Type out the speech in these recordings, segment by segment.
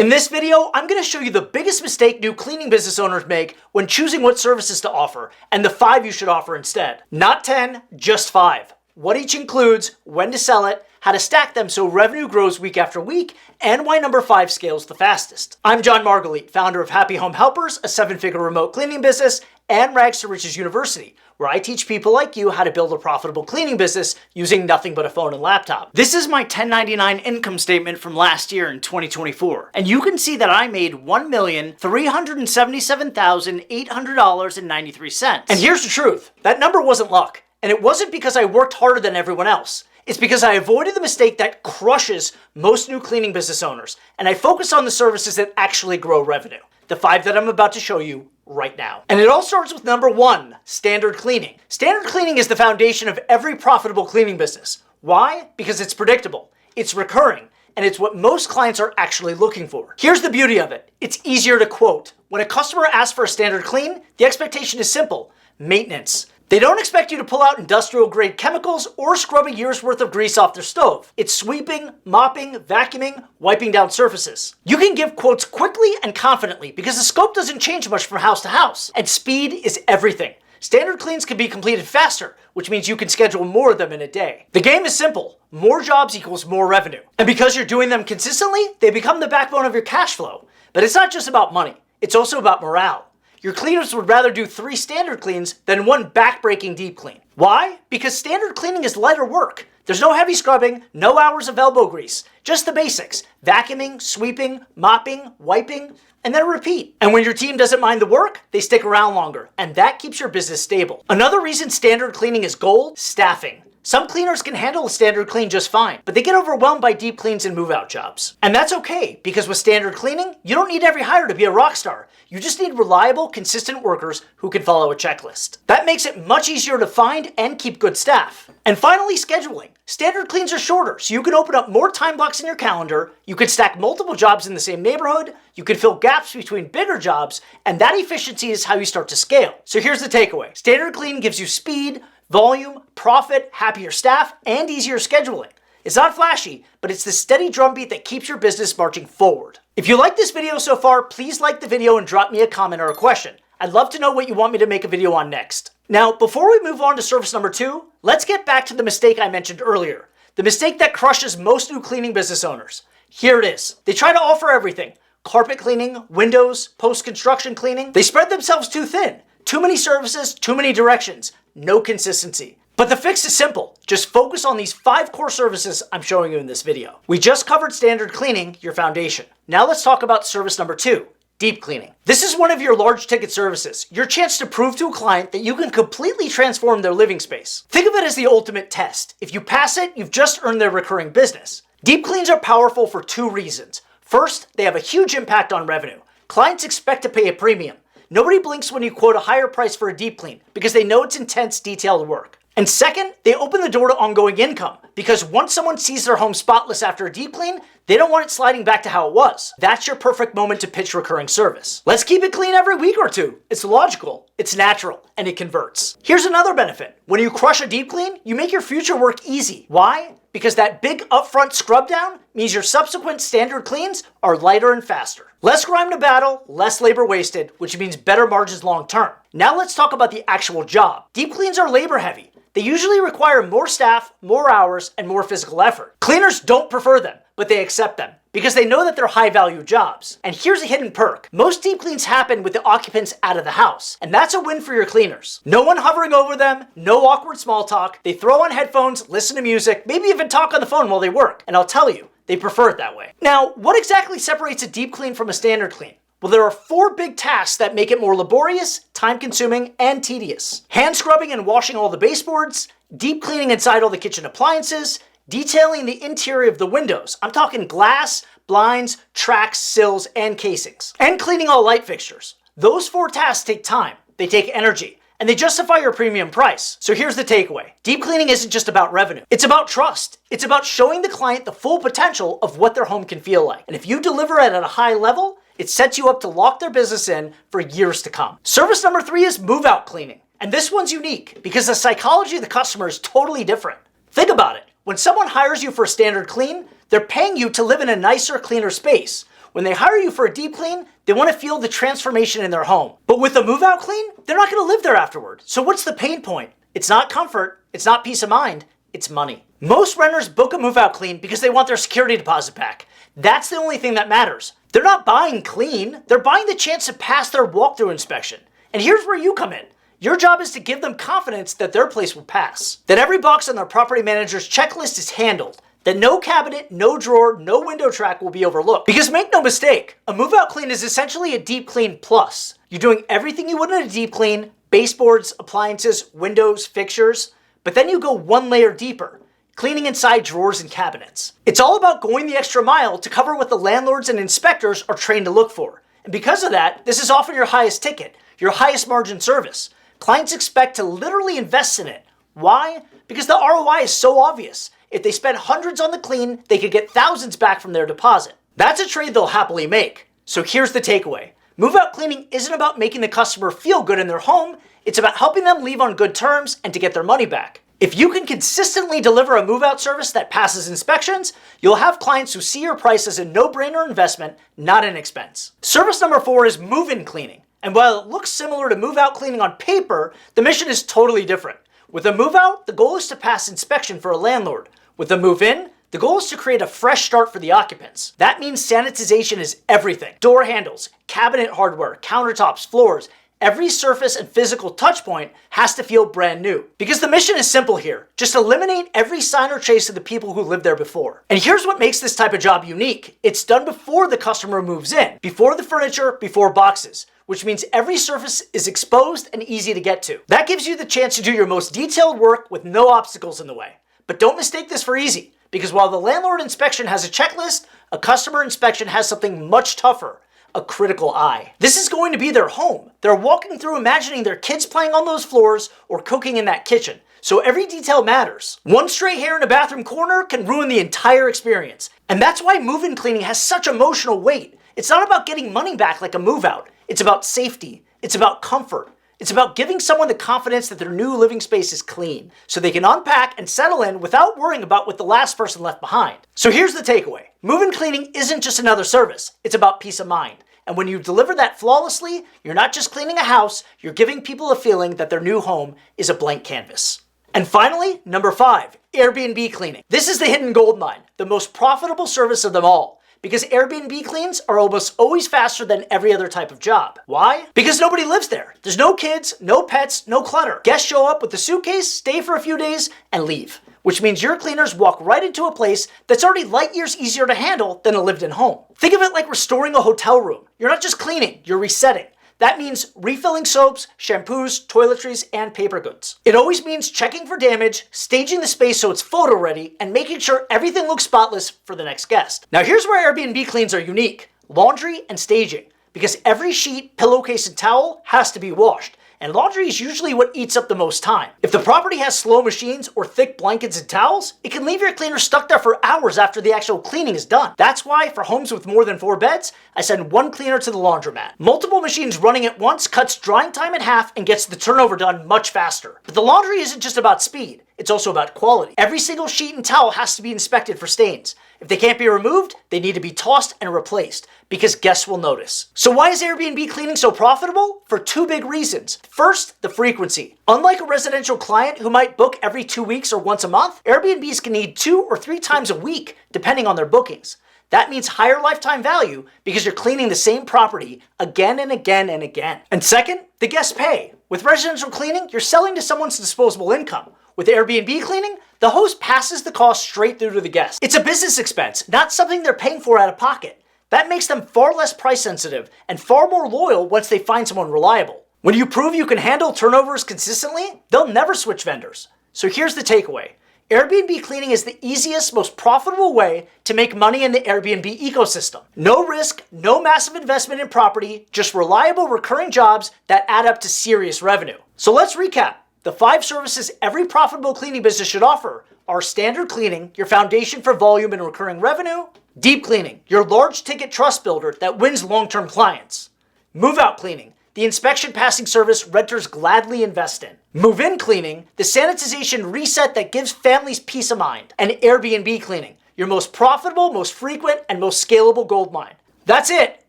In this video, I'm going to show you the biggest mistake new cleaning business owners make when choosing what services to offer, and the 5 you should offer instead. Not 10, just 5. What each includes, when to sell it, how to stack them so revenue grows week after week, and why number 5 scales the fastest. I'm John Margalit, founder of Happy Home Helpers, a 7-figure remote cleaning business, and Rags to Riches University, where I teach people like you how to build a profitable cleaning business using nothing but a phone and laptop. This is my 1099 income statement from last year in 2024, and you can see that I made $1,377,800.93. And here's the truth, that number wasn't luck, and it wasn't because I worked harder than everyone else. It's because I avoided the mistake that crushes most new cleaning business owners, and I focused on the services that actually grow revenue. The 5 that I'm about to show you right now. And it all starts with number 1, standard cleaning. Standard cleaning is the foundation of every profitable cleaning business. Why? Because it's predictable, it's recurring, and it's what most clients are actually looking for. Here's the beauty of it. It's easier to quote. When a customer asks for a standard clean, the expectation is simple: maintenance. They don't expect you to pull out industrial grade chemicals or scrub a year's worth of grease off their stove. It's sweeping, mopping, vacuuming, wiping down surfaces. You can give quotes quickly and confidently because the scope doesn't change much from house to house, and speed is everything. Standard cleans can be completed faster, which means you can schedule more of them in a day. The game is simple. More jobs equals more revenue. And because you're doing them consistently, they become the backbone of your cash flow. But it's not just about money. It's also about morale. Your cleaners would rather do 3 standard cleans than 1 back-breaking deep clean. Why? Because standard cleaning is lighter work. There's no heavy scrubbing, no hours of elbow grease, just the basics: vacuuming, sweeping, mopping, wiping, and then repeat. And when your team doesn't mind the work, they stick around longer, and that keeps your business stable. Another reason standard cleaning is gold: staffing. Some cleaners can handle a standard clean just fine, but they get overwhelmed by deep cleans and move-out jobs. And that's okay, because with standard cleaning, you don't need every hire to be a rock star. You just need reliable, consistent workers who can follow a checklist. That makes it much easier to find and keep good staff. And finally, scheduling. Standard cleans are shorter, so you can open up more time blocks in your calendar, you can stack multiple jobs in the same neighborhood, you can fill gaps between bigger jobs, and that efficiency is how you start to scale. So here's the takeaway. Standard clean gives you speed, volume, profit, happier staff, and easier scheduling. It's not flashy, but it's the steady drumbeat that keeps your business marching forward. If you like this video so far, please like the video and drop me a comment or a question. I'd love to know what you want me to make a video on next. Now, before we move on to service number 2, let's get back to the mistake I mentioned earlier. The mistake that crushes most new cleaning business owners. Here it is. They try to offer everything: carpet cleaning, windows, post-construction cleaning. They spread themselves too thin. Too many services, too many directions, no consistency. But the fix is simple. Just focus on these 5 core services I'm showing you in this video. We just covered standard cleaning, your foundation. Now let's talk about service number 2, deep cleaning. This is one of your large ticket services, your chance to prove to a client that you can completely transform their living space. Think of it as the ultimate test. If you pass it, you've just earned their recurring business. Deep cleans are powerful for 2 reasons. First, they have a huge impact on revenue. Clients expect to pay a premium. Nobody blinks when you quote a higher price for a deep clean because they know it's intense, detailed work. And second, they open the door to ongoing income because once someone sees their home spotless after a deep clean, they don't want it sliding back to how it was. That's your perfect moment to pitch recurring service. Let's keep it clean every week or 2. It's logical, it's natural, and it converts. Here's another benefit. When you crush a deep clean, you make your future work easy. Why? Because that big upfront scrub down means your subsequent standard cleans are lighter and faster. Less grime to battle, less labor wasted, which means better margins long term. Now let's talk about the actual job. Deep cleans are labor heavy. They usually require more staff, more hours, and more physical effort. Cleaners don't prefer them, but they accept them because they know that they're high-value jobs. And here's a hidden perk. Most deep cleans happen with the occupants out of the house, and that's a win for your cleaners. No one hovering over them, no awkward small talk. They throw on headphones, listen to music, maybe even talk on the phone while they work. And I'll tell you, they prefer it that way. Now, what exactly separates a deep clean from a standard clean? Well, there are 4 big tasks that make it more laborious, time-consuming, and tedious. Hand scrubbing and washing all the baseboards, deep cleaning inside all the kitchen appliances, detailing the interior of the windows. I'm talking glass, blinds, tracks, sills, and casings. And cleaning all light fixtures. Those 4 tasks take time, they take energy, and they justify your premium price. So here's the takeaway. Deep cleaning isn't just about revenue. It's about trust. It's about showing the client the full potential of what their home can feel like. And if you deliver it at a high level, it sets you up to lock their business in for years to come. Service number 3 is move-out cleaning. And this one's unique because the psychology of the customer is totally different. Think about it. When someone hires you for a standard clean, they're paying you to live in a nicer, cleaner space. When they hire you for a deep clean, they want to feel the transformation in their home. But with a move out clean, they're not going to live there afterward. So what's the pain point? It's not comfort, it's not peace of mind, it's money. Most renters book a move out clean because they want their security deposit back. That's the only thing that matters. They're not buying clean, they're buying the chance to pass their walkthrough inspection. And here's where you come in. Your job is to give them confidence that their place will pass. That every box on their property manager's checklist is handled. That no cabinet, no drawer, no window track will be overlooked. Because make no mistake, a move out clean is essentially a deep clean plus. You're doing everything you would in a deep clean, baseboards, appliances, windows, fixtures, but then you go one layer deeper, cleaning inside drawers and cabinets. It's all about going the extra mile to cover what the landlords and inspectors are trained to look for. And because of that, this is often your highest ticket, your highest margin service. Clients expect to literally invest in it. Why? Because the ROI is so obvious. If they spend hundreds on the clean, they could get thousands back from their deposit. That's a trade they'll happily make. So here's the takeaway. Move-out cleaning isn't about making the customer feel good in their home. It's about helping them leave on good terms and to get their money back. If you can consistently deliver a move-out service that passes inspections, you'll have clients who see your price as a no-brainer investment, not an expense. Service number 4 is move-in cleaning. And while it looks similar to move-out cleaning on paper, the mission is totally different. With a move-out, the goal is to pass inspection for a landlord. With a move-in, the goal is to create a fresh start for the occupants. That means sanitization is everything. Door handles, cabinet hardware, countertops, floors, every surface and physical touch point has to feel brand new. Because the mission is simple here. Just eliminate every sign or trace of the people who lived there before. And here's what makes this type of job unique. It's done before the customer moves in, before the furniture, before boxes, which means every surface is exposed and easy to get to. That gives you the chance to do your most detailed work with no obstacles in the way. But don't mistake this for easy, because while the landlord inspection has a checklist, a customer inspection has something much tougher, a critical eye. This is going to be their home. They're walking through imagining their kids playing on those floors or cooking in that kitchen. So every detail matters. One stray hair in a bathroom corner can ruin the entire experience. And that's why move-in cleaning has such emotional weight. It's not about getting money back like a move-out. It's about safety. It's about comfort. It's about giving someone the confidence that their new living space is clean, so they can unpack and settle in without worrying about what the last person left behind. So here's the takeaway. Move-in cleaning isn't just another service. It's about peace of mind. And when you deliver that flawlessly, you're not just cleaning a house, you're giving people a feeling that their new home is a blank canvas. And finally, number 5, Airbnb cleaning. This is the hidden gold mine, the most profitable service of them all. Because Airbnb cleans are almost always faster than every other type of job. Why? Because nobody lives there. There's no kids, no pets, no clutter. Guests show up with a suitcase, stay for a few days, and leave. Which means your cleaners walk right into a place that's already light years easier to handle than a lived-in home. Think of it like restoring a hotel room. You're not just cleaning, you're resetting. That means refilling soaps, shampoos, toiletries, and paper goods. It always means checking for damage, staging the space so it's photo ready, and making sure everything looks spotless for the next guest. Now here's where Airbnb cleans are unique: laundry and staging. Because every sheet, pillowcase, and towel has to be washed. And laundry is usually what eats up the most time. If the property has slow machines or thick blankets and towels, it can leave your cleaner stuck there for hours after the actual cleaning is done. That's why for homes with more than 4 beds, I send one cleaner to the laundromat. Multiple machines running at once cuts drying time in half and gets the turnover done much faster. But the laundry isn't just about speed, it's also about quality. Every single sheet and towel has to be inspected for stains. If they can't be removed, they need to be tossed and replaced, because guests will notice. So why is Airbnb cleaning so profitable? For 2 big reasons. First, the frequency. Unlike a residential client who might book every 2 weeks or once a month, Airbnbs can need 2 or 3 times a week, depending on their bookings. That means higher lifetime value because you're cleaning the same property again and again and again. And second, the guests pay. With residential cleaning, you're selling to someone's disposable income. With Airbnb cleaning, the host passes the cost straight through to the guest. It's a business expense, not something they're paying for out of pocket. That makes them far less price sensitive and far more loyal once they find someone reliable. When you prove you can handle turnovers consistently, they'll never switch vendors. So here's the takeaway. Airbnb cleaning is the easiest, most profitable way to make money in the Airbnb ecosystem. No risk, no massive investment in property, just reliable recurring jobs that add up to serious revenue. So let's recap. The 5 services every profitable cleaning business should offer are standard cleaning, your foundation for volume and recurring revenue; deep cleaning, your large ticket trust builder that wins long-term clients; move-out cleaning, the inspection passing service renters gladly invest in; move-in cleaning, the sanitization reset that gives families peace of mind; and Airbnb cleaning, your most profitable, most frequent, and most scalable goldmine. That's it.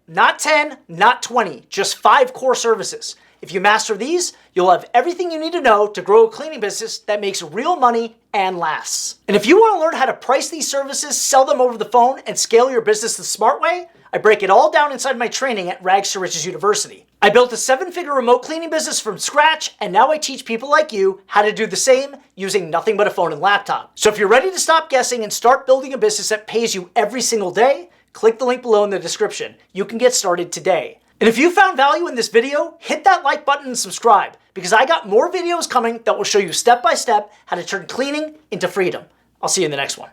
Not 10, not 20, just 5 core services. If you master these, you'll have everything you need to know to grow a cleaning business that makes real money and lasts. And if you want to learn how to price these services, sell them over the phone, and scale your business the smart way, I break it all down inside my training at Rags to Riches University. I built a 7-figure remote cleaning business from scratch, and now I teach people like you how to do the same using nothing but a phone and laptop. So if you're ready to stop guessing and start building a business that pays you every single day, click the link below in the description. You can get started today. And if you found value in this video, hit that like button and subscribe, because I got more videos coming that will show you step by step how to turn cleaning into freedom. I'll see you in the next one.